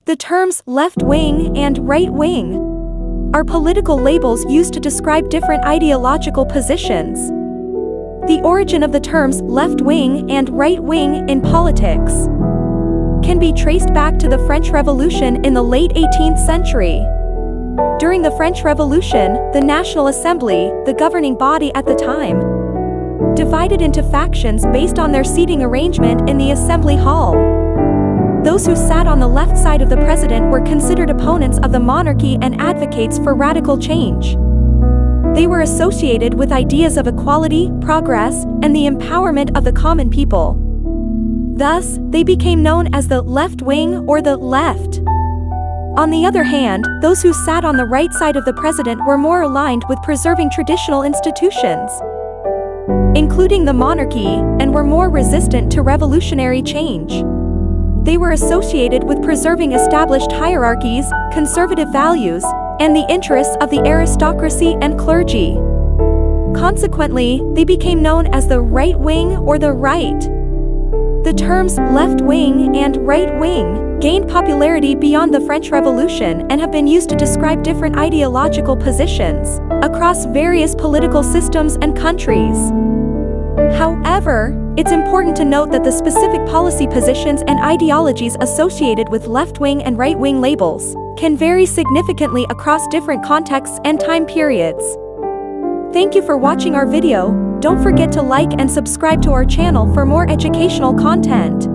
The terms left-wing and right-wing are political labels used to describe different ideological positions. The origin of the terms left-wing and right-wing in politics can be traced back to the French Revolution in the late 18th century. During the French Revolution, the National Assembly, the governing body at the time, divided into factions based on their seating arrangement in the Assembly Hall. Those who sat on the left side of the president were considered opponents of the monarchy and advocates for radical change. They were associated with ideas of equality, progress, and the empowerment of the common people. Thus, they became known as the left wing or the left. On the other hand, those who sat on the right side of the president were more aligned with preserving traditional institutions, including the monarchy, and were more resistant to revolutionary change. They were associated with preserving established hierarchies, conservative values, and the interests of the aristocracy and clergy. Consequently, they became known as the right wing or the right. The terms left wing and right wing gained popularity beyond the French Revolution and have been used to describe different ideological positions across various political systems and countries. However, it's important to note that the specific policy positions and ideologies associated with left-wing and right-wing labels can vary significantly across different contexts and time periods. Thank you for watching our video. Don't forget to like and subscribe to our channel for more educational content.